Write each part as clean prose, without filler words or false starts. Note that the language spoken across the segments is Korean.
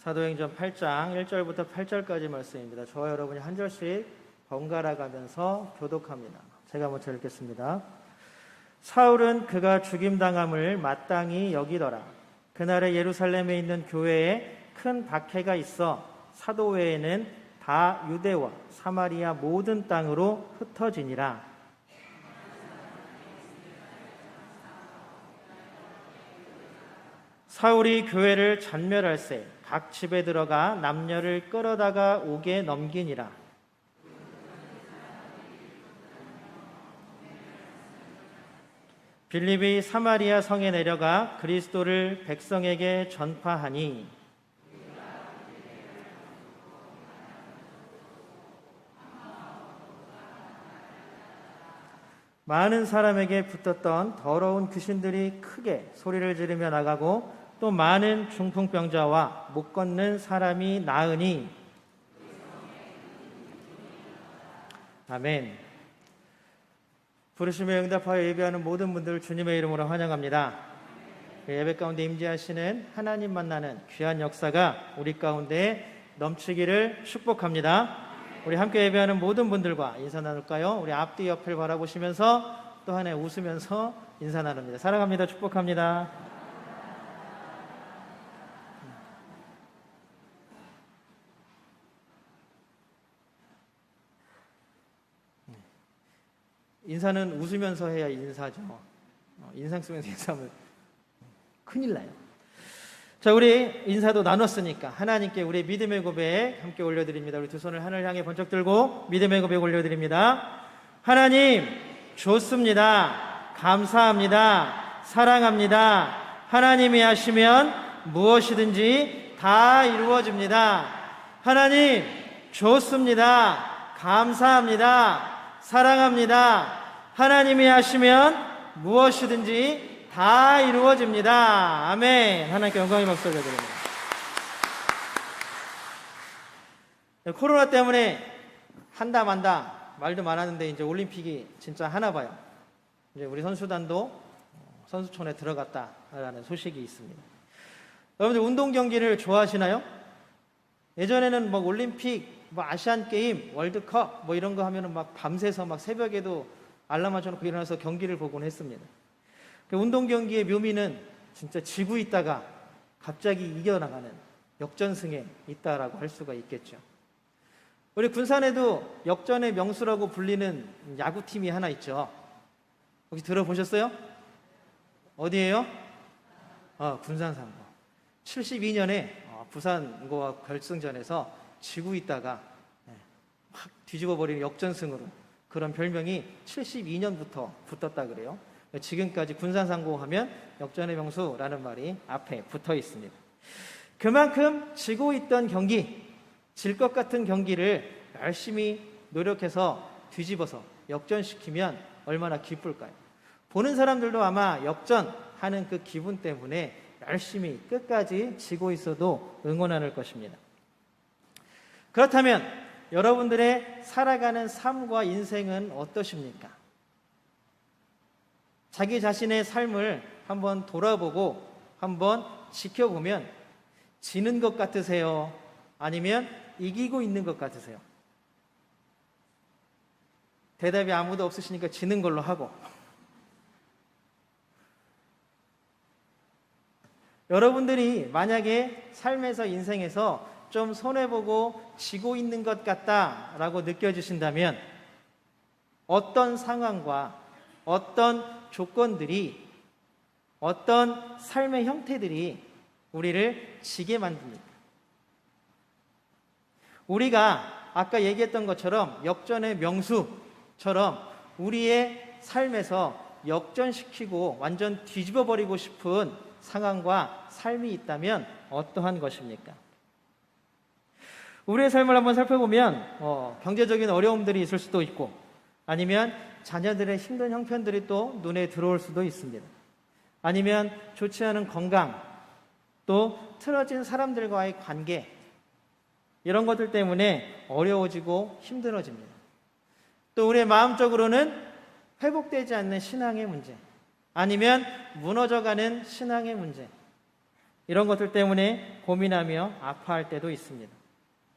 사도행전 8장 1절부터 8절까지 말씀입니다. 저와 여러분이 한 절씩 번갈아 가면서 교독합니다. 제가 먼저 읽겠습니다. 사울은 그가 죽임당함을 마땅히 여기더라. 그날에 예루살렘에 있는 교회에 큰 박해가 있어 사도 외에는 다 유대와 사마리아 모든 땅으로 흩어지니라. 사울이 교회를 잔멸할세 각 집에 들어가 남녀를 끌어다가 옥에 넘기니라. 빌립이 사마리아 성에 내려가 그리스도를 백성에게 전파하니 많은 사람에게 붙었던 더러운 귀신들이 크게 소리를 지르며 나가고 또 많은 중풍병자와 못 걷는 사람이 나으니. 아멘. 부르심에 응답하여 예배하는 모든 분들 주님의 이름으로 환영합니다. 예배 가운데 임재하시는 하나님 만나는 귀한 역사가 우리 가운데 넘치기를 축복합니다. 우리 함께 예배하는 모든 분들과 인사 나눌까요? 우리 앞뒤 옆을 바라보시면서 또 하나 웃으면서 인사 나눕니다. 사랑합니다. 축복합니다. 인사는 웃으면서 해야 인사죠. 인상 쓰면서 인사하면 큰일 나요. 자, 우리 인사도 나눴으니까 하나님께 우리 믿음의 고백 함께 올려드립니다. 우리 두 손을 하늘 향해 번쩍 들고 믿음의 고백 올려드립니다. 하나님 좋습니다. 감사합니다. 사랑합니다. 하나님이 하시면 무엇이든지 다 이루어집니다. 하나님 좋습니다. 감사합니다. 사랑합니다. 하나님이 하시면 무엇이든지 다 이루어집니다. 아멘. 하나님께 영광의 박수 올려드립니다. 코로나 때문에 한다 만다 말도 많았는데 이제 올림픽이 진짜 하나 봐요. 이제 우리 선수단도 선수촌에 들어갔다라는 소식이 있습니다. 여러분들 운동 경기를 좋아하시나요? 예전에는 뭐 올림픽, 뭐 아시안 게임, 월드컵 뭐 이런 거 하면은 막 밤새서 막 새벽에도 알람 맞춰놓고 일어나서 경기를 보곤 했습니다. 그 운동 경기의 묘미는 진짜 지고 있다가 갑자기 이겨나가는 역전승에 있다라고 할 수가 있겠죠. 우리 군산에도 역전의 명수라고 불리는 야구팀이 하나 있죠. 혹시 들어보셨어요? 어디예요? 군산 상고. 72년에 부산고와 결승전에서 지고 있다가 확 뒤집어 버리는 역전승으로 그런 별명이 72년부터 붙었다 그래요. 지금까지 군산 상고 하면 역전의 명수라는 말이 앞에 붙어 있습니다. 그만큼 지고 있던 경기, 질 것 같은 경기를 열심히 노력해서 뒤집어서 역전시키면 얼마나 기쁠까요? 보는 사람들도 아마 역전하는 그 기분 때문에 열심히 끝까지 지고 있어도 응원하는 것입니다. 그렇다면 여러분들의 살아가는 삶과 인생은 어떠십니까? 자기 자신의 삶을 한번 돌아보고 한번 지켜보면 지는 것 같으세요? 아니면 이기고 있는 것 같으세요? 대답이 아무도 없으시니까 지는 걸로 하고. 여러분들이 만약에 삶에서 인생에서 좀 손해보고 지고 있는 것 같다라고 느껴지신다면 어떤 상황과 어떤 조건들이, 어떤 삶의 형태들이 우리를 지게 만듭니까? 우리가 아까 얘기했던 것처럼 역전의 명수처럼 우리의 삶에서 역전시키고 완전 뒤집어버리고 싶은 상황과 삶이 있다면 어떠한 것입니까? 우리의 삶을 한번 살펴보면 경제적인 어려움들이 있을 수도 있고 아니면 자녀들의 힘든 형편들이 또 눈에 들어올 수도 있습니다. 아니면 좋지 않은 건강, 또 틀어진 사람들과의 관계, 이런 것들 때문에 어려워지고 힘들어집니다. 또 우리의 마음적으로는 회복되지 않는 신앙의 문제, 아니면 무너져가는 신앙의 문제, 이런 것들 때문에 고민하며 아파할 때도 있습니다.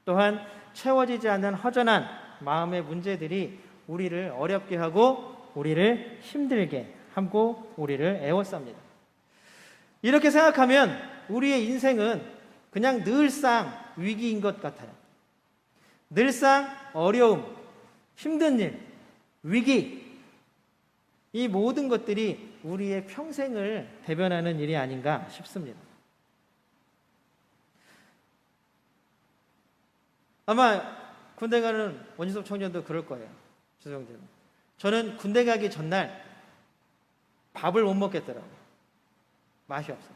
또한 채워지지 않는 허전한 마음의 문제들이 우리를 어렵게 하고 우리를 힘들게 하고 우리를 애워쌉니다. 이렇게 생각하면 우리의 인생은 그냥 늘상 위기인 것 같아요. 늘상 어려움, 힘든 일, 위기, 이 모든 것들이 우리의 평생을 대변하는 일이 아닌가 싶습니다. 아마 군대 가는 원주섭 청년도 그럴 거예요. 주성재는. 저는 군대 가기 전날 밥을 못 먹겠더라고요. 맛이 없어요.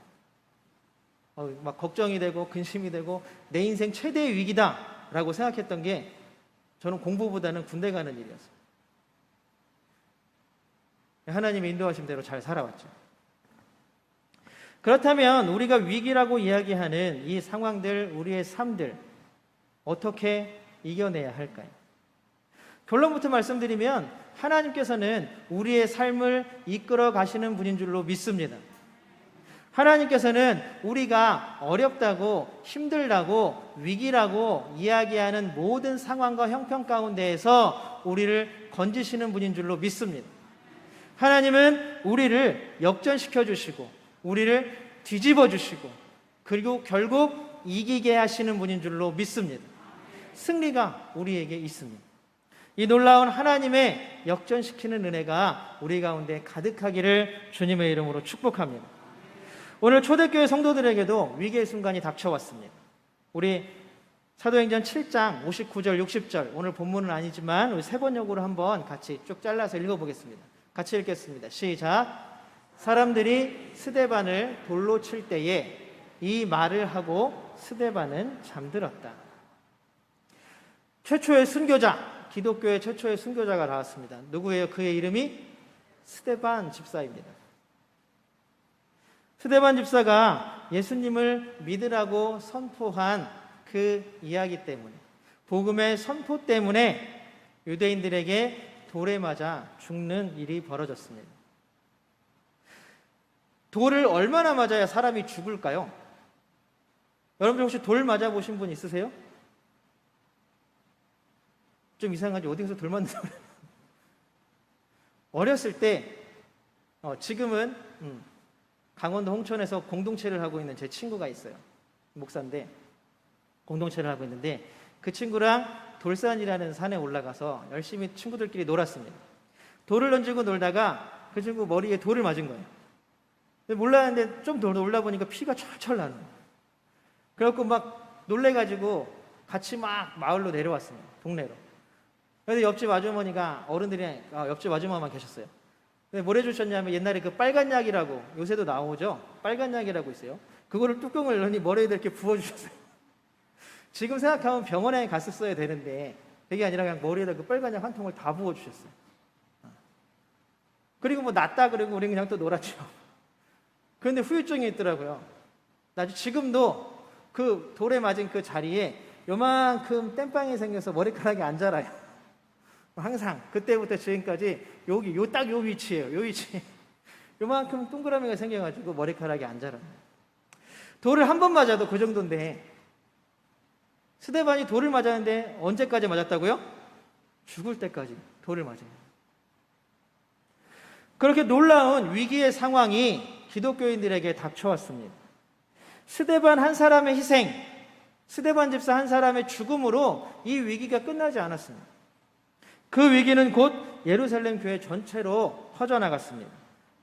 막 걱정이 되고 근심이 되고 내 인생 최대의 위기다라고 생각했던 게 저는 공부보다는 군대 가는 일이었어요. 하나님의 인도하신 대로 잘 살아왔죠. 그렇다면 우리가 위기라고 이야기하는 이 상황들, 우리의 삶들 어떻게 이겨내야 할까요? 결론부터 말씀드리면 하나님께서는 우리의 삶을 이끌어 가시는 분인 줄로 믿습니다. 하나님께서는 우리가 어렵다고 힘들다고 위기라고 이야기하는 모든 상황과 형편 가운데에서 우리를 건지시는 분인 줄로 믿습니다. 하나님은 우리를 역전시켜 주시고 우리를 뒤집어 주시고 그리고 결국 이기게 하시는 분인 줄로 믿습니다. 승리가 우리에게 있습니다. 이 놀라운 하나님의 역전시키는 은혜가 우리 가운데 가득하기를 주님의 이름으로 축복합니다. 오늘 초대교회 성도들에게도 위기의 순간이 닥쳐왔습니다. 우리 사도행전 7장 59절 60절 오늘 본문은 아니지만 우리 세 번역으로 한번 같이 쭉 잘라서 읽어보겠습니다. 같이 읽겠습니다. 시작. 사람들이 스데반을 돌로 칠 때에 이 말을 하고 스데반은 잠들었다. 최초의 순교자, 기독교의 최초의 순교자가 나왔습니다. 누구예요? 그의 이름이 스데반 집사입니다. 스데반 집사가 예수님을 믿으라고 선포한 그 이야기 때문에, 복음의 선포 때문에 유대인들에게 돌에 맞아 죽는 일이 벌어졌습니다. 돌을 얼마나 맞아야 사람이 죽을까요? 여러분들 혹시 돌 맞아보신 분 있으세요? 좀 이상하지? 어디서 돌 맞는 소리? 어렸을 때, 지금은 강원도 홍천에서 공동체를 하고 있는 제 친구가 있어요. 목사인데 공동체를 하고 있는데 그 친구랑 돌산이라는 산에 올라가서 열심히 친구들끼리 놀았습니다. 돌을 던지고 놀다가 그 친구 머리에 돌을 맞은 거예요. 몰랐는데 좀 더 놀다 보니까 피가 철철 나는 거예요. 그래갖고 막 놀래가지고 같이 막 마을로 내려왔습니다. 동네로. 그래서 옆집 아주머니가 어른들이 옆집 아주머니만 계셨어요. 근데 뭘 해주셨냐면 옛날에 그 빨간 약이라고 요새도 나오죠. 빨간 약이라고 있어요. 그거를 뚜껑을 열니 머리에다 이렇게 부어주셨어요. 지금 생각하면 병원에 갔었어야 되는데 그게 아니라 그냥 머리에다 그 빨간 약 한 통을 다 부어주셨어요. 그리고 뭐 낫다 그러고 우리 그냥 또 놀았죠. 그런데 후유증이 있더라고요. 나중에 지금도 그 돌에 맞은 그 자리에 요만큼 땜빵이 생겨서 머리카락이 안 자라요. 항상 그때부터 지금까지 여기 딱 요 위치예요. 요 위치. 요만큼 동그라미가 생겨가지고 머리카락이 안 자라요. 돌을 한 번 맞아도 그 정도인데 스데반이 돌을 맞았는데 언제까지 맞았다고요? 죽을 때까지 돌을 맞아요. 그렇게 놀라운 위기의 상황이 기독교인들에게 닥쳐왔습니다. 스데반 한 사람의 희생, 스데반 집사 한 사람의 죽음으로 이 위기가 끝나지 않았습니다. 그 위기는 곧 예루살렘 교회 전체로 퍼져나갔습니다.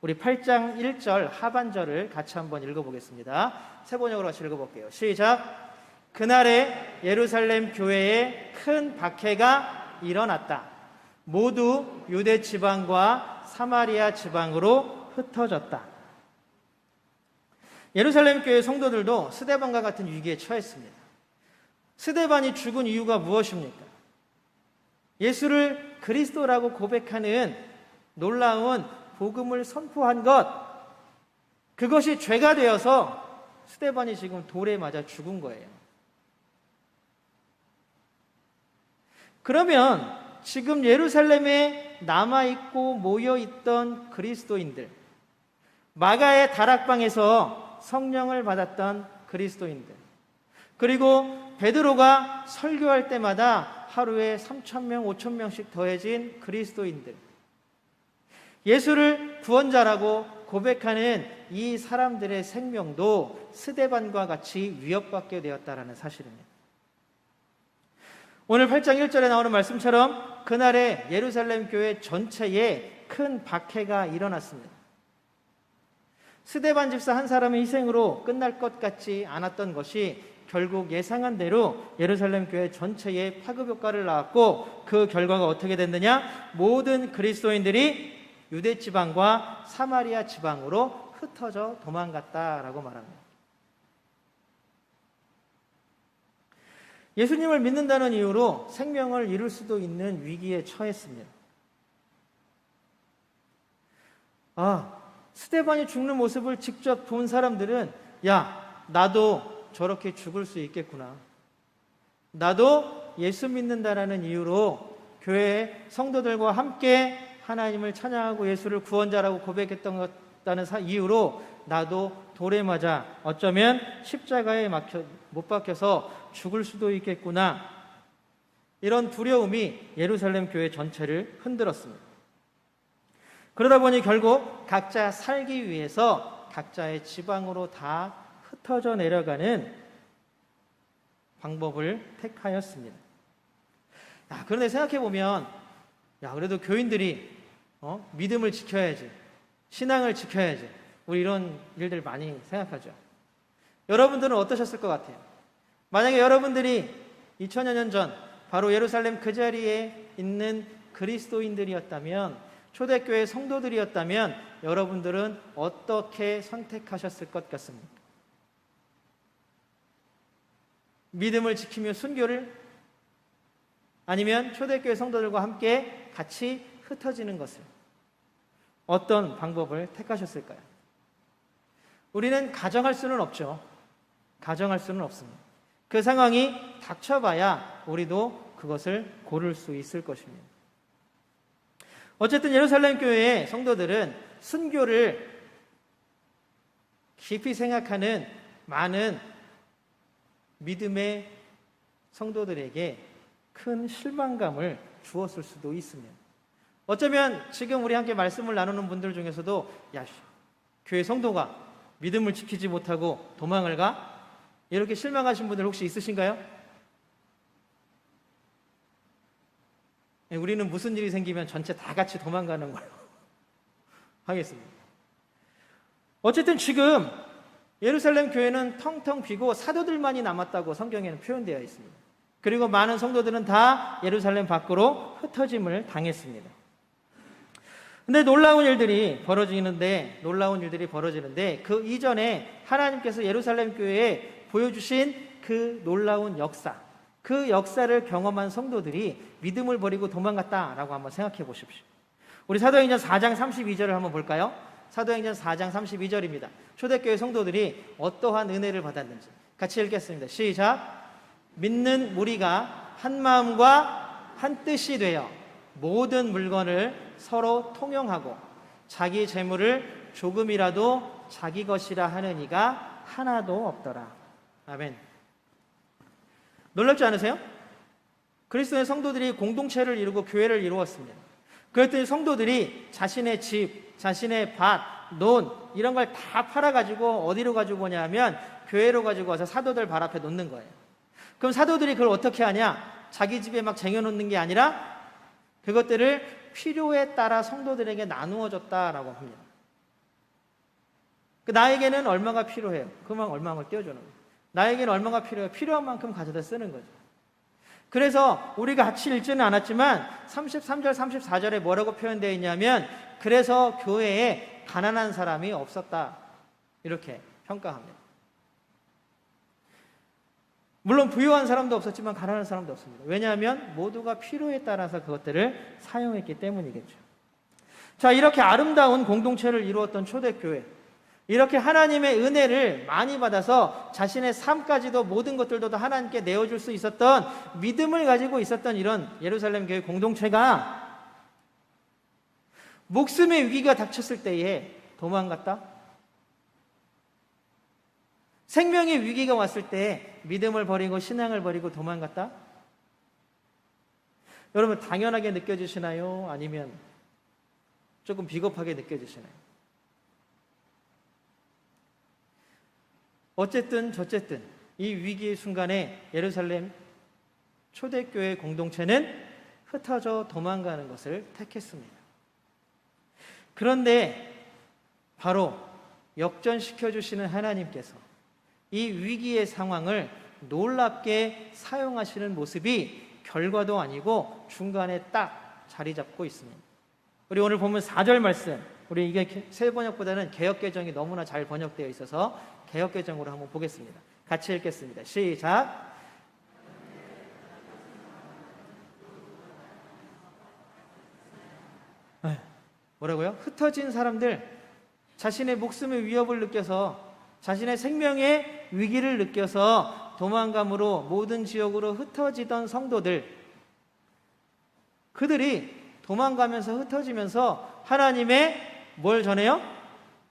우리 8장 1절 하반절을 같이 한번 읽어보겠습니다. 세 번역으로 같이 읽어볼게요. 시작. 그날에 예루살렘 교회에 큰 박해가 일어났다. 모두 유대 지방과 사마리아 지방으로 흩어졌다. 예루살렘 교회 성도들도 스데반과 같은 위기에 처했습니다. 스데반이 죽은 이유가 무엇입니까? 예수를 그리스도라고 고백하는 놀라운 복음을 선포한 것, 그것이 죄가 되어서 스데반이 지금 돌에 맞아 죽은 거예요. 그러면 지금 예루살렘에 남아있고 모여있던 그리스도인들, 마가의 다락방에서 통해서 성령을 받았던 그리스도인들, 그리고 베드로가 설교할 때마다 하루에 3,000명, 5,000명씩 더해진 그리스도인들, 예수를 구원자라고 고백하는 이 사람들의 생명도 스데반과 같이 위협받게 되었다라는 사실입니다. 오늘 8장 1절에 나오는 말씀처럼 그날에 예루살렘 교회 전체에 큰 박해가 일어났습니다. 스데반 집사 한 사람의 희생으로 끝날 것 같지 않았던 것이 결국 예상한 대로 예루살렘 교회 전체에 파급 효과를 낳았고, 그 결과가 어떻게 됐느냐? 모든 그리스도인들이 유대 지방과 사마리아 지방으로 흩어져 도망갔다라고 말합니다. 예수님을 믿는다는 이유로 생명을 잃을 수도 있는 위기에 처했습니다. 스데반이 죽는 모습을 직접 본 사람들은 야, 나도 저렇게 죽을 수 있겠구나. 나도 예수 믿는다라는 이유로 교회 성도들과 함께 하나님을 찬양하고 예수를 구원자라고 고백했던 이유로 나도 돌에 맞아 어쩌면 십자가에 못 박혀서 죽을 수도 있겠구나. 이런 두려움이 예루살렘 교회 전체를 흔들었습니다. 그러다 보니 결국 각자 살기 위해서 각자의 지방으로 다 흩어져 내려가는 방법을 택하였습니다. 그런데 생각해보면 그래도 교인들이 믿음을 지켜야지, 신앙을 지켜야지, 우리 이런 일들 많이 생각하죠. 여러분들은 어떠셨을 것 같아요? 만약에 여러분들이 2000여 년 전 바로 예루살렘 그 자리에 있는 그리스도인들이었다면, 초대교회 성도들이었다면 여러분들은 어떻게 선택하셨을 것 같습니까? 믿음을 지키며 순교를, 아니면 초대교회 성도들과 함께 같이 흩어지는 것을, 어떤 방법을 택하셨을까요? 우리는 가정할 수는 없죠. 가정할 수는 없습니다. 그 상황이 닥쳐봐야 우리도 그것을 고를 수 있을 것입니다. 어쨌든 예루살렘 교회의 성도들은 순교를 깊이 생각하는 많은 믿음의 성도들에게 큰 실망감을 주었을 수도 있습니다. 어쩌면 지금 우리 함께 말씀을 나누는 분들 중에서도 교회 성도가 믿음을 지키지 못하고 도망을 가? 이렇게 실망하신 분들 혹시 있으신가요? 우리는 무슨 일이 생기면 전체 다 같이 도망가는 걸로 하겠습니다. 어쨌든 지금 예루살렘 교회는 텅텅 비고 사도들만이 남았다고 성경에는 표현되어 있습니다. 그리고 많은 성도들은 다 예루살렘 밖으로 흩어짐을 당했습니다. 근데 놀라운 일들이 벌어지는데 그 이전에 하나님께서 예루살렘 교회에 보여주신 그 놀라운 역사, 그 역사를 경험한 성도들이 믿음을 버리고 도망갔다라고 한번 생각해 보십시오. 우리 사도행전 4장 32절을 한번 볼까요? 사도행전 4장 32절입니다. 초대교회 성도들이 어떠한 은혜를 받았는지 같이 읽겠습니다. 시작. 믿는 무리가 한 마음과 한 뜻이 되어 모든 물건을 서로 통용하고 자기 재물을 조금이라도 자기 것이라 하는 이가 하나도 없더라. 아멘. 놀랍지 않으세요? 그리스도의 성도들이 공동체를 이루고 교회를 이루었습니다. 그랬더니 성도들이 자신의 집, 자신의 밭, 논 이런 걸 다 팔아가지고 어디로 가지고 오냐 하면 교회로 가지고 와서 사도들 발 앞에 놓는 거예요. 그럼 사도들이 그걸 어떻게 하냐? 자기 집에 막 쟁여놓는 게 아니라 그것들을 필요에 따라 성도들에게 나누어 줬다라고 합니다. 나에게는 얼마가 필요해요? 그만 얼마를 떼어주는 거예요. 나에게는 얼마가 필요해요? 필요한 만큼 가져다 쓰는 거죠. 그래서 우리가 같이 읽지는 않았지만 33절, 34절에 뭐라고 표현되어 있냐면 그래서 교회에 가난한 사람이 없었다. 이렇게 평가합니다. 물론 부유한 사람도 없었지만 가난한 사람도 없습니다. 왜냐하면 모두가 필요에 따라서 그것들을 사용했기 때문이겠죠. 자, 이렇게 아름다운 공동체를 이루었던 초대교회, 이렇게 하나님의 은혜를 많이 받아서 자신의 삶까지도 모든 것들도 하나님께 내어줄 수 있었던 믿음을 가지고 있었던 이런 예루살렘 교회 공동체가 목숨의 위기가 닥쳤을 때에 도망갔다? 생명의 위기가 왔을 때 믿음을 버리고 신앙을 버리고 도망갔다? 여러분 당연하게 느껴지시나요? 아니면 조금 비겁하게 느껴지시나요? 어쨌든 저쨌든 이 위기의 순간에 예루살렘 초대교회 공동체는 흩어져 도망가는 것을 택했습니다. 그런데 바로 역전시켜 주시는 하나님께서 이 위기의 상황을 놀랍게 사용하시는 모습이 결과도 아니고 중간에 딱 자리 잡고 있습니다. 우리 오늘 보면 4절 말씀, 우리 이게 새 번역보다는 개역개정이 너무나 잘 번역되어 있어서 개역개정으로 한번 보겠습니다. 같이 읽겠습니다. 시작. 뭐라고요? 흩어진 사람들, 자신의 목숨의 위협을 느껴서, 자신의 생명의 위기를 느껴서 도망감으로 모든 지역으로 흩어지던 성도들, 그들이 도망가면서 흩어지면서 하나님의 뭘 전해요?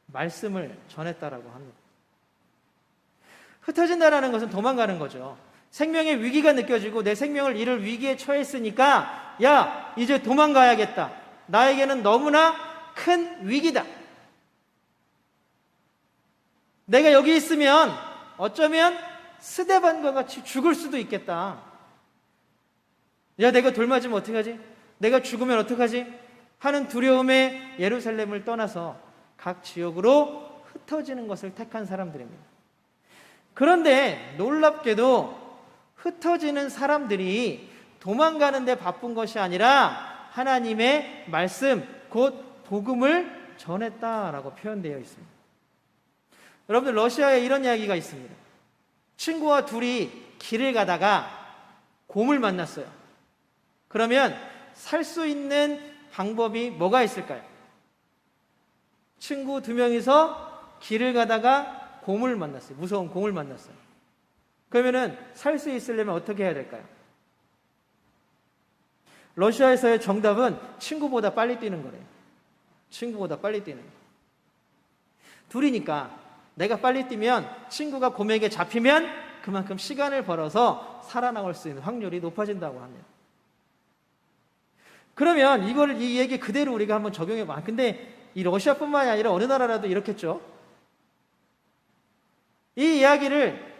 말씀을 전했다라고 합니다. 흩어진다라는 것은 도망가는 거죠. 생명의 위기가 느껴지고 내 생명을 잃을 위기에 처했으니까 야, 이제 도망가야겠다. 나에게는 너무나 큰 위기다. 내가 여기 있으면 어쩌면 스데반과 같이 죽을 수도 있겠다. 야, 내가 돌 맞으면 어떡하지? 내가 죽으면 어떡하지? 하는 두려움에 예루살렘을 떠나서 각 지역으로 흩어지는 것을 택한 사람들입니다. 그런데 놀랍게도 흩어지는 사람들이 도망가는 데 바쁜 것이 아니라 하나님의 말씀, 곧 복음을 전했다라고 표현되어 있습니다. 여러분들, 러시아에 이런 이야기가 있습니다. 친구와 둘이 길을 가다가 곰을 만났어요. 그러면 살 수 있는 방법이 뭐가 있을까요? 친구 2명이서 길을 가다가 곰을 만났어요. 무서운 곰을 만났어요. 그러면은 살 수 있으려면 어떻게 해야 될까요? 러시아에서의 정답은 친구보다 빨리 뛰는 거래요. 친구보다 빨리 뛰는 거예요. 둘이니까 내가 빨리 뛰면 친구가 곰에게 잡히면 그만큼 시간을 벌어서 살아나올 수 있는 확률이 높아진다고 합니다. 그러면 이 얘기 그대로 우리가 한번 적용해봐. 근데 이 러시아뿐만이 아니라 어느 나라라도 이렇겠죠. 이 이야기를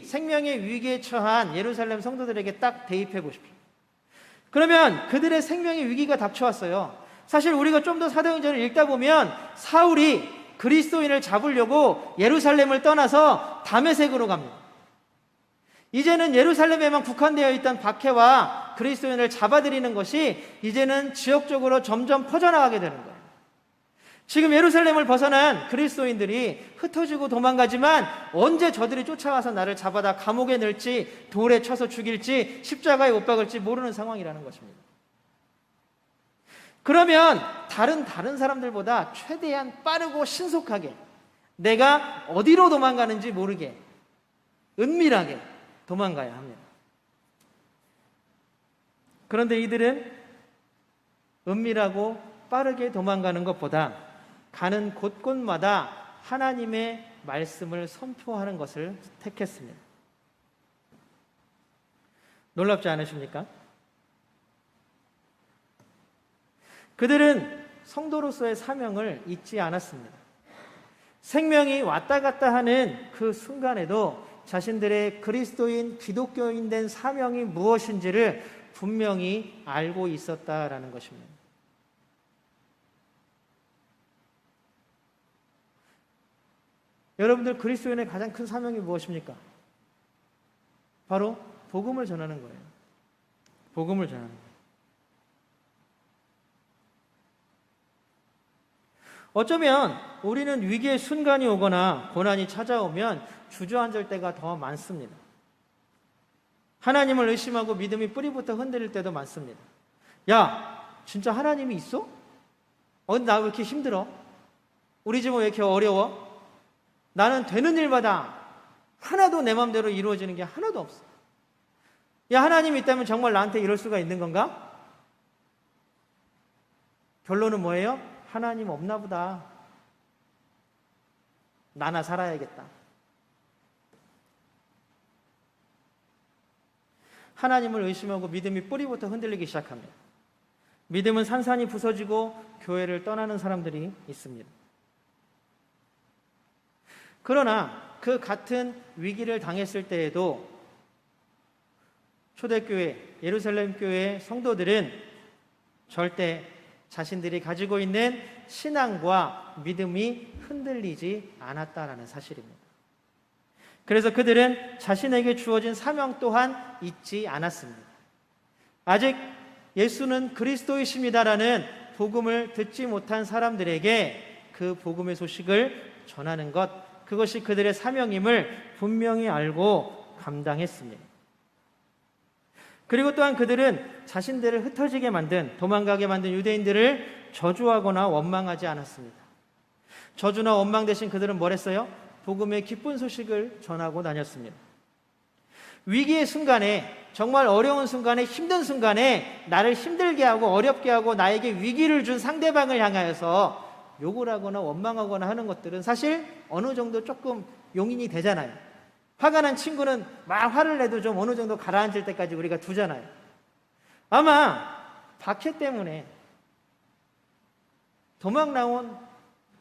생명의 위기에 처한 예루살렘 성도들에게 딱 대입해 보십시오. 그러면 그들의 생명의 위기가 닥쳐왔어요. 사실 우리가 좀 더 사도행전을 읽다 보면 사울이 그리스도인을 잡으려고 예루살렘을 떠나서 다메섹으로 갑니다. 이제는 예루살렘에만 국한되어 있던 박해와 그리스도인을 잡아들이는 것이 이제는 지역적으로 점점 퍼져나가게 되는 거예요. 지금 예루살렘을 벗어난 그리스도인들이 흩어지고 도망가지만 언제 저들이 쫓아와서 나를 잡아다 감옥에 넣을지, 돌에 쳐서 죽일지, 십자가에 못 박을지 모르는 상황이라는 것입니다. 그러면 다른 사람들보다 최대한 빠르고 신속하게 내가 어디로 도망가는지 모르게 은밀하게 도망가야 합니다. 그런데 이들은 은밀하고 빠르게 도망가는 것보다 가는 곳곳마다 하나님의 말씀을 선포하는 것을 택했습니다. 놀랍지 않으십니까? 그들은 성도로서의 사명을 잊지 않았습니다. 생명이 왔다 갔다 하는 그 순간에도 자신들의 그리스도인, 기독교인 된 사명이 무엇인지를 분명히 알고 있었다라는 것입니다. 여러분들, 그리스도인의 가장 큰 사명이 무엇입니까? 바로 복음을 전하는 거예요. 복음을 전하는 거예요. 어쩌면 우리는 위기의 순간이 오거나 고난이 찾아오면 주저앉을 때가 더 많습니다. 하나님을 의심하고 믿음이 뿌리부터 흔들릴 때도 많습니다. 야, 진짜 하나님이 있어? 나 왜 이렇게 힘들어? 우리 집은 왜 이렇게 어려워? 나는 되는 일마다 하나도 내 마음대로 이루어지는 게 하나도 없어. 야, 하나님이 있다면 정말 나한테 이럴 수가 있는 건가? 결론은 뭐예요? 하나님 없나 보다. 나나 살아야겠다. 하나님을 의심하고 믿음이 뿌리부터 흔들리기 시작합니다. 믿음은 산산이 부서지고 교회를 떠나는 사람들이 있습니다. 그러나 그 같은 위기를 당했을 때에도 초대교회, 예루살렘 교회의 성도들은 절대 자신들이 가지고 있는 신앙과 믿음이 흔들리지 않았다라는 사실입니다. 그래서 그들은 자신에게 주어진 사명 또한 잊지 않았습니다. 아직 예수는 그리스도이십니다라는 복음을 듣지 못한 사람들에게 그 복음의 소식을 전하는 것, 그것이 그들의 사명임을 분명히 알고 감당했습니다. 그리고 또한 그들은 자신들을 흩어지게 만든, 도망가게 만든 유대인들을 저주하거나 원망하지 않았습니다. 저주나 원망 대신 그들은 뭘 했어요? 복음의 기쁜 소식을 전하고 다녔습니다. 위기의 순간에, 정말 어려운 순간에, 힘든 순간에 나를 힘들게 하고 어렵게 하고 나에게 위기를 준 상대방을 향하여서 욕을 하거나 원망하거나 하는 것들은 사실 어느 정도 조금 용인이 되잖아요. 화가 난 친구는 막 화를 내도 좀 어느 정도 가라앉을 때까지 우리가 두잖아요. 아마 박해 때문에 도망 나온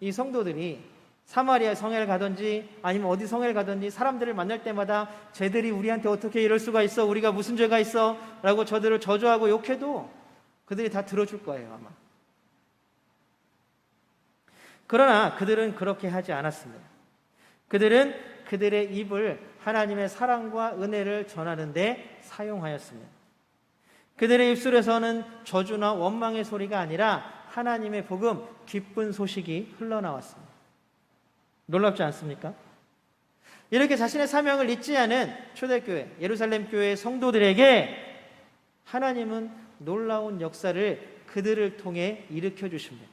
이 성도들이 사마리아 성회를 가든지 아니면 어디 성회를 가든지 사람들을 만날 때마다 쟤들이 우리한테 어떻게 이럴 수가 있어? 우리가 무슨 죄가 있어? 라고 저들을 저주하고 욕해도 그들이 다 들어줄 거예요, 아마. 그러나 그들은 그렇게 하지 않았습니다. 그들은 그들의 입을 하나님의 사랑과 은혜를 전하는 데 사용하였습니다. 그들의 입술에서는 저주나 원망의 소리가 아니라 하나님의 복음, 기쁜 소식이 흘러나왔습니다. 놀랍지 않습니까? 이렇게 자신의 사명을 잊지 않은 초대교회, 예루살렘 교회의 성도들에게 하나님은 놀라운 역사를 그들을 통해 일으켜 주십니다.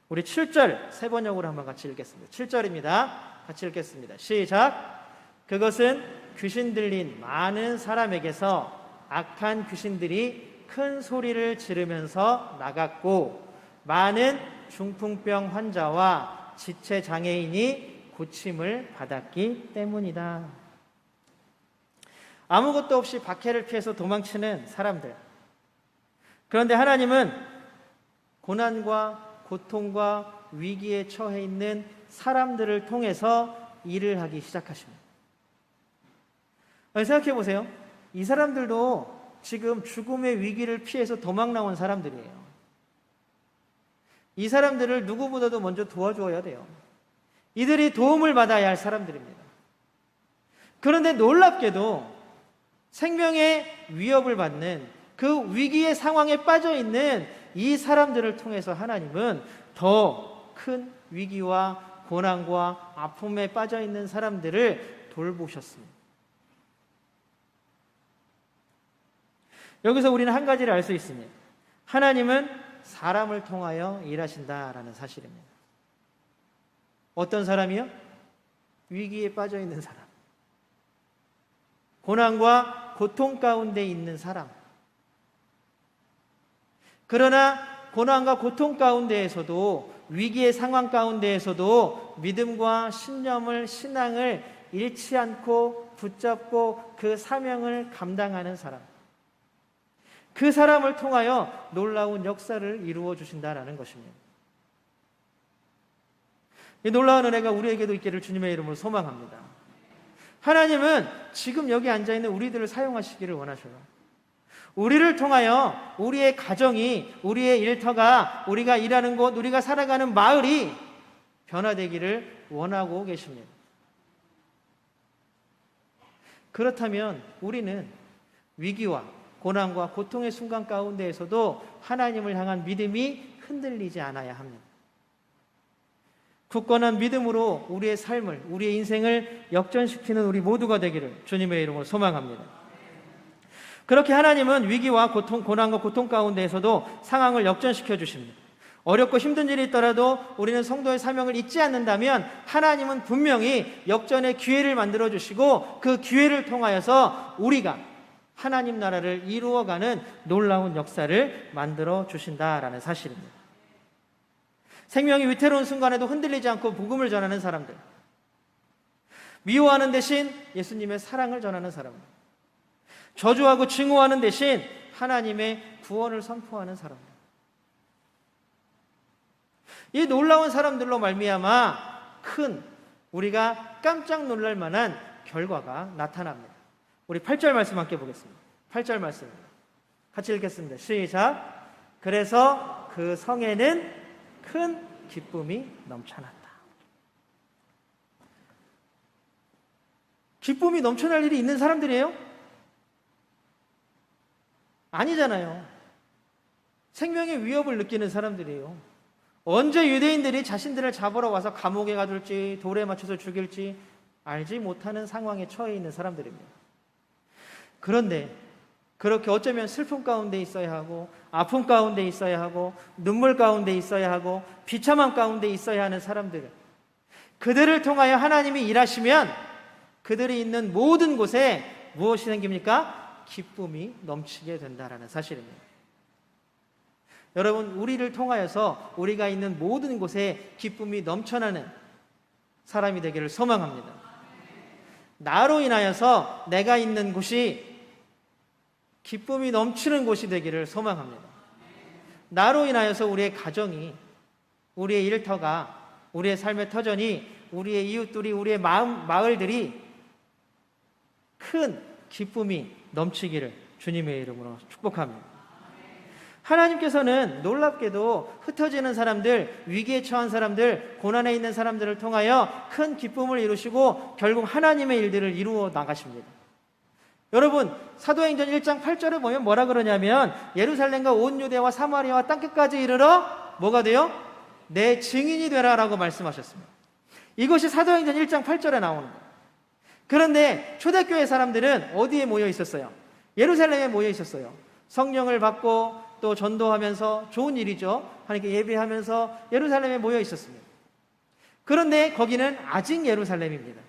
우리 7절 세 번역으로 한번 같이 읽겠습니다. 7절입니다. 같이 읽겠습니다. 시작. 그것은 귀신 들린 많은 사람에게서 악한 귀신들이 큰 소리를 지르면서 나갔고 많은 중풍병 환자와 지체 장애인이 고침을 받았기 때문이다. 아무것도 없이 박해를 피해서 도망치는 사람들. 그런데 하나님은 고난과 고통과 위기에 처해 있는 사람들을 통해서 일을 하기 시작하십니다. 생각해 보세요. 이 사람들도 지금 죽음의 위기를 피해서 도망 나온 사람들이에요. 이 사람들을 누구보다도 먼저 도와줘야 돼요. 이들이 도움을 받아야 할 사람들입니다. 그런데 놀랍게도 생명의 위협을 받는 그 위기의 상황에 빠져 있는 이 사람들을 통해서 하나님은 더 큰 위기와 고난과 아픔에 빠져 있는 사람들을 돌보셨습니다. 여기서 우리는 한 가지를 알 수 있습니다. 하나님은 사람을 통하여 일하신다라는 사실입니다. 어떤 사람이요? 위기에 빠져 있는 사람. 고난과 고통 가운데 있는 사람. 그러나 고난과 고통 가운데에서도 위기의 상황 가운데에서도 믿음과 신앙을 잃지 않고 붙잡고 그 사명을 감당하는 사람. 그 사람을 통하여 놀라운 역사를 이루어 주신다라는 것입니다. 이 놀라운 은혜가 우리에게도 있기를 주님의 이름으로 소망합니다. 하나님은 지금 여기 앉아있는 우리들을 사용하시기를 원하셔요. 우리를 통하여 우리의 가정이, 우리의 일터가, 우리가 일하는 곳, 우리가 살아가는 마을이 변화되기를 원하고 계십니다. 그렇다면 우리는 위기와 고난과 고통의 순간 가운데에서도 하나님을 향한 믿음이 흔들리지 않아야 합니다. 굳건한 믿음으로 우리의 삶을, 우리의 인생을 역전시키는 우리 모두가 되기를 주님의 이름으로 소망합니다. 그렇게 하나님은 위기와 고난과 고통 가운데에서도 상황을 역전시켜 주십니다. 어렵고 힘든 일이 있더라도 우리는 성도의 사명을 잊지 않는다면 하나님은 분명히 역전의 기회를 만들어 주시고 그 기회를 통하여서 우리가 하나님 나라를 이루어가는 놀라운 역사를 만들어 주신다라는 사실입니다. 생명이 위태로운 순간에도 흔들리지 않고 복음을 전하는 사람들, 미워하는 대신 예수님의 사랑을 전하는 사람들, 저주하고 증오하는 대신 하나님의 구원을 선포하는 사람들. 이 놀라운 사람들로 말미암아 큰 우리가 깜짝 놀랄 만한 결과가 나타납니다. 우리 8절 말씀 함께 보겠습니다. 8절 말씀 같이 읽겠습니다. 시작. 그래서 그 성에는 큰 기쁨이 넘쳐났다. 기쁨이 넘쳐날 일이 있는 사람들이에요? 아니잖아요. 생명의 위협을 느끼는 사람들이에요. 언제 유대인들이 자신들을 잡으러 와서 감옥에 가둘지 돌에 맞춰서 죽일지 알지 못하는 상황에 처해 있는 사람들입니다. 그런데 그렇게 어쩌면 슬픔 가운데 있어야 하고 아픔 가운데 있어야 하고 눈물 가운데 있어야 하고 비참함 가운데 있어야 하는 사람들, 그들을 통하여 하나님이 일하시면 그들이 있는 모든 곳에 무엇이 생깁니까? 기쁨이 넘치게 된다라는 사실입니다. 여러분, 우리를 통하여서 우리가 있는 모든 곳에 기쁨이 넘쳐나는 사람이 되기를 소망합니다. 나로 인하여서 내가 있는 곳이 기쁨이 넘치는 곳이 되기를 소망합니다. 나로 인하여서 우리의 가정이, 우리의 일터가, 우리의 삶의 터전이, 우리의 이웃들이, 우리의 마을들이 큰 기쁨이 넘치기를 주님의 이름으로 축복합니다. 하나님께서는 놀랍게도 흩어지는 사람들, 위기에 처한 사람들, 고난에 있는 사람들을 통하여 큰 기쁨을 이루시고 결국 하나님의 일들을 이루어 나가십니다. 여러분, 사도행전 1장 8절에 보면 뭐라 그러냐면 예루살렘과 온 유대와 사마리아와 땅끝까지 이르러 뭐가 돼요? 내 증인이 되라 라고 말씀하셨습니다. 이것이 사도행전 1장 8절에 나오는 거예요. 그런데 초대교회 사람들은 어디에 모여 있었어요? 예루살렘에 모여 있었어요. 성령을 받고 또 전도하면서, 좋은 일이죠, 하나님께 예배하면서 예루살렘에 모여 있었습니다. 그런데 거기는 아직 예루살렘입니다.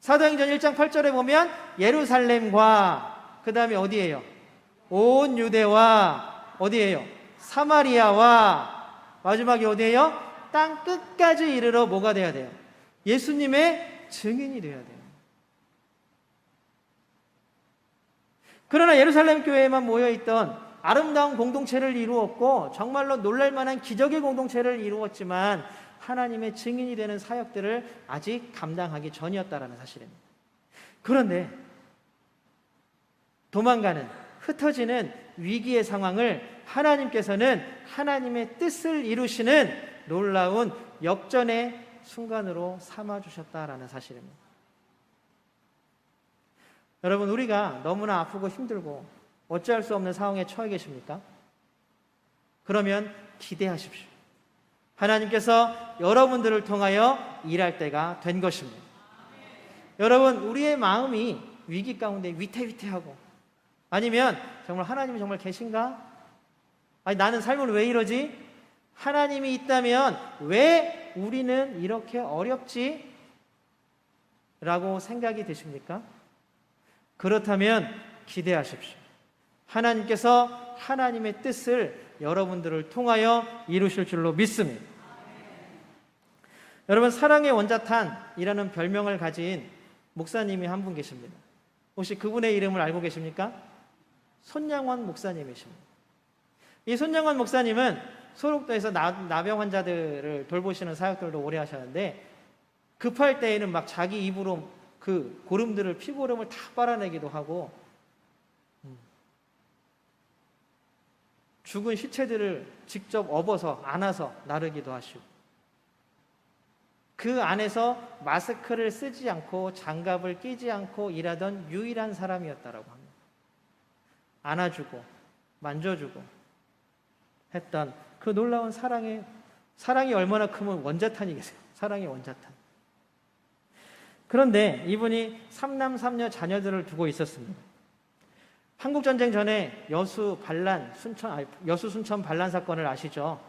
사도행전 1장 8절에 보면 예루살렘과 그 다음에 어디예요? 온 유대와 어디예요? 사마리아와 마지막에 어디예요? 땅 끝까지 이르러 뭐가 돼야 돼요? 예수님의 증인이 돼야 돼요. 그러나 예루살렘 교회에만 모여있던 아름다운 공동체를 이루었고 정말로 놀랄만한 기적의 공동체를 이루었지만 하나님의 증인이 되는 사역들을 아직 감당하기 전이었다라는 사실입니다. 그런데 도망가는, 흩어지는 위기의 상황을 하나님께서는 하나님의 뜻을 이루시는 놀라운 역전의 순간으로 삼아주셨다라는 사실입니다. 여러분, 우리가 너무나 아프고 힘들고 어찌할 수 없는 상황에 처해 계십니까? 그러면 기대하십시오. 하나님께서 여러분들을 통하여 일할 때가 된 것입니다. 여러분, 우리의 마음이 위기 가운데 위태위태하고, 아니면 정말 하나님이 정말 계신가? 아니, 나는 삶을 왜 이러지? 하나님이 있다면 왜 우리는 이렇게 어렵지? 라고 생각이 드십니까? 그렇다면 기대하십시오. 하나님께서 하나님의 뜻을 여러분들을 통하여 이루실 줄로 믿습니다. 여러분, 사랑의 원자탄이라는 별명을 가진 목사님이 한 분 계십니다. 혹시 그분의 이름을 알고 계십니까? 손양원 목사님이십니다. 이 손양원 목사님은 소록도에서 나병 환자들을 돌보시는 사역들도 오래 하셨는데, 급할 때에는 막 자기 입으로 그 고름들을, 피고름을 다 빨아내기도 하고, 죽은 시체들을 직접 업어서 안아서 나르기도 하시고, 그 안에서 마스크를 쓰지 않고 장갑을 끼지 않고 일하던 유일한 사람이었다라고 합니다. 안아주고 만져주고 했던 그 놀라운 사랑이 얼마나 크면 원자탄이겠어요. 사랑의 원자탄. 그런데 이분이 3남 3녀 자녀들을 두고 있었습니다. 한국전쟁 전에 여수 순천 반란 사건을 아시죠?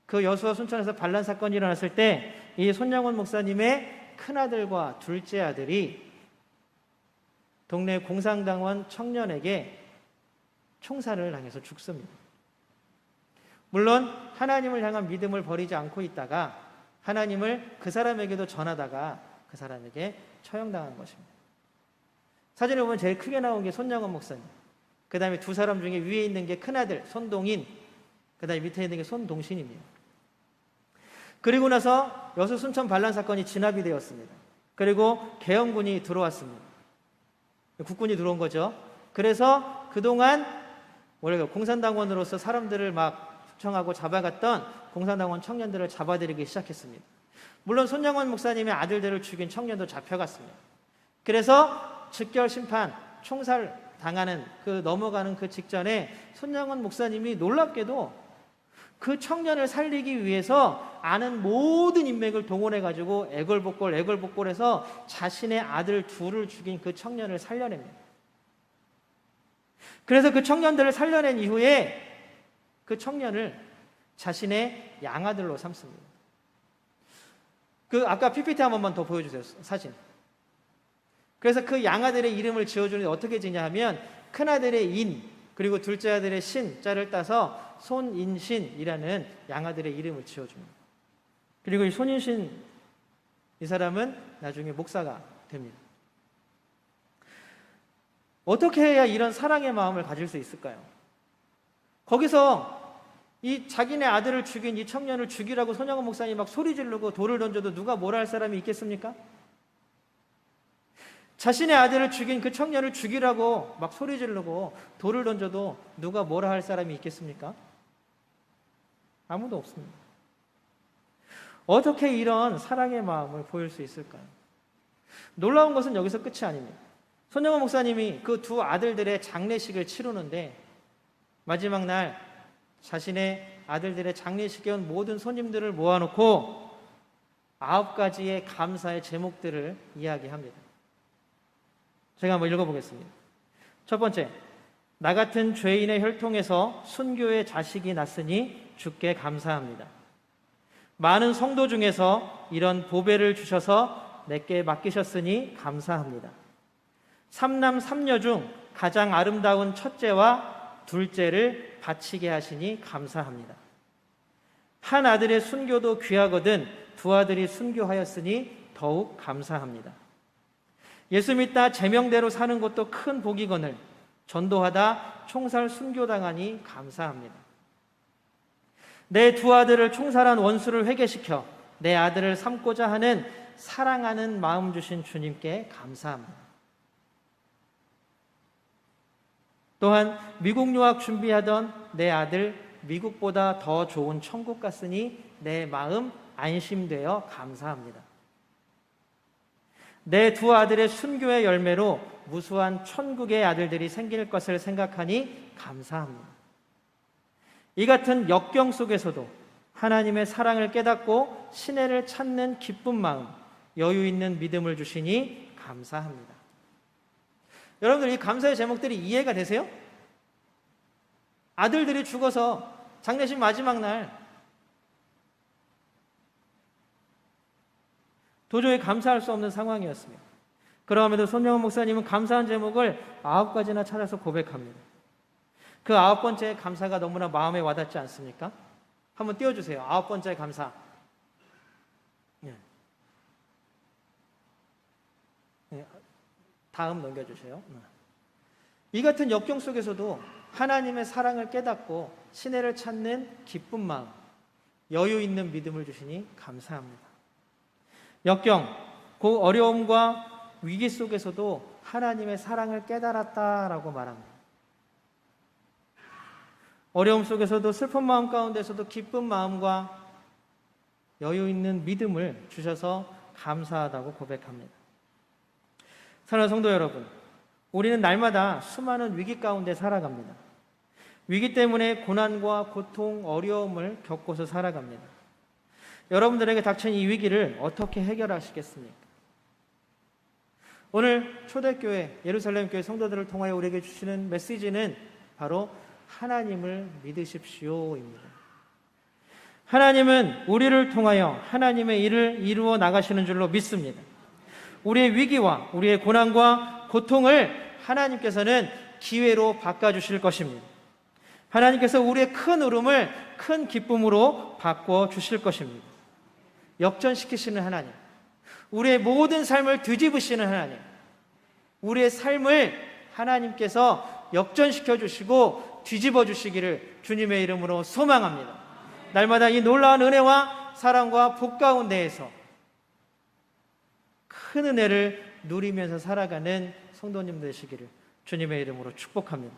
그 여수와 순천에서 반란 사건이 일어났을 때 이 손양원 목사님의 큰아들과 둘째 아들이 동네 공산당원 청년에게 총살을 당해서 죽습니다. 물론 하나님을 향한 믿음을 버리지 않고 있다가 하나님을 그 사람에게도 전하다가 그 사람에게 처형당한 것입니다. 사진에 보면 제일 크게 나온 게 손양원 목사님. 그 다음에 두 사람 중에 위에 있는 게 큰아들 손동인, 그 다음에 밑에 있는 게 손동신입니다. 그리고 나서 여수 순천 반란 사건이 진압이 되었습니다. 그리고 계엄군이 들어왔습니다. 국군이 들어온 거죠. 그래서 그동안 원래 공산당원으로서 사람들을 막 숙청하고 잡아갔던 공산당원 청년들을 잡아들이기 시작했습니다. 물론 손양원 목사님의 아들들을 죽인 청년도 잡혀갔습니다. 그래서 즉결 심판, 총살 당하는 넘어가는 그 직전에 손양원 목사님이 놀랍게도 그 청년을 살리기 위해서 아는 모든 인맥을 동원해가지고 애걸복걸해서 자신의 아들 둘을 죽인 그 청년을 살려냅니다. 그래서 그 청년들을 살려낸 이후에 그 청년을 자신의 양아들로 삼습니다. 아까 PPT 한 번만 더 보여주세요. 사진. 그래서 그 양아들의 이름을 지어주는데 어떻게 지냐 하면 큰아들의 인, 그리고 둘째 아들의 신 자를 따서 손인신이라는 양아들의 이름을 지어줍니다. 그리고 이 손인신, 이 사람은 나중에 목사가 됩니다. 어떻게 해야 이런 사랑의 마음을 가질 수 있을까요? 거기서 이 자기네 아들을 죽인 이 청년을 죽이라고 손양원 목사님이 막 소리 지르고 돌을 던져도 누가 뭐라 할 사람이 있겠습니까? 자신의 아들을 죽인 그 청년을 죽이라고 막 소리 지르고 돌을 던져도 누가 뭐라 할 사람이 있겠습니까? 아무도 없습니다. 어떻게 이런 사랑의 마음을 보일 수 있을까요? 놀라운 것은 여기서 끝이 아닙니다. 손양원 목사님이 그 두 아들들의 장례식을 치르는데 마지막 날 자신의 아들들의 장례식에 온 모든 손님들을 모아놓고 9가지의 감사의 제목들을 이야기합니다. 제가 한번 읽어보겠습니다. 첫 번째, 나 같은 죄인의 혈통에서 순교의 자식이 났으니 주께 감사합니다. 많은 성도 중에서 이런 보배를 주셔서 내게 맡기셨으니 감사합니다. 3남 3녀 중 가장 아름다운 첫째와 둘째를 바치게 하시니 감사합니다. 한 아들의 순교도 귀하거든 두 아들이 순교하였으니 더욱 감사합니다. 예수 믿다 제명대로 사는 것도 큰 복이거늘 전도하다 총살 순교당하니 감사합니다. 내 두 아들을 총살한 원수를 회개시켜 내 아들을 삼고자 하는 사랑하는 마음 주신 주님께 감사합니다. 또한 미국 유학 준비하던 내 아들 미국보다 더 좋은 천국 갔으니 내 마음 안심되어 감사합니다. 내 두 아들의 순교의 열매로 무수한 천국의 아들들이 생길 것을 생각하니 감사합니다. 이 같은 역경 속에서도 하나님의 사랑을 깨닫고 신혜를 찾는 기쁜 마음, 여유 있는 믿음을 주시니 감사합니다. 여러분들 이 감사의 제목들이 이해가 되세요? 아들들이 죽어서 장례식 마지막 날 도저히 감사할 수 없는 상황이었습니다. 그럼에도 손양원 목사님은 감사한 제목을 9가지나 찾아서 고백합니다. 그 9번째 감사가 너무나 마음에 와닿지 않습니까? 한번 띄워주세요. 9번째 감사. 다음 넘겨주세요. 이 같은 역경 속에서도 하나님의 사랑을 깨닫고 신혜를 찾는 기쁜 마음, 여유 있는 믿음을 주시니 감사합니다. 역경, 그 어려움과 위기 속에서도 하나님의 사랑을 깨달았다라고 말합니다. 어려움 속에서도 슬픈 마음 가운데서도 기쁜 마음과 여유 있는 믿음을 주셔서 감사하다고 고백합니다. 사랑하는 성도 여러분, 우리는 날마다 수많은 위기 가운데 살아갑니다. 위기 때문에 고난과 고통, 어려움을 겪고서 살아갑니다. 여러분들에게 닥친 이 위기를 어떻게 해결하시겠습니까? 오늘 초대교회, 예루살렘교회 성도들을 통하여 우리에게 주시는 메시지는 바로 하나님을 믿으십시오입니다. 하나님은 우리를 통하여 하나님의 일을 이루어 나가시는 줄로 믿습니다. 우리의 위기와 우리의 고난과 고통을 하나님께서는 기회로 바꿔주실 것입니다. 하나님께서 우리의 큰 울음을 큰 기쁨으로 바꿔주실 것입니다. 역전시키시는 하나님, 우리의 모든 삶을 뒤집으시는 하나님, 우리의 삶을 하나님께서 역전시켜 주시고 뒤집어 주시기를 주님의 이름으로 소망합니다. 날마다 이 놀라운 은혜와 사랑과 복 가운데에서 큰 은혜를 누리면서 살아가는 성도님 되시기를 주님의 이름으로 축복합니다.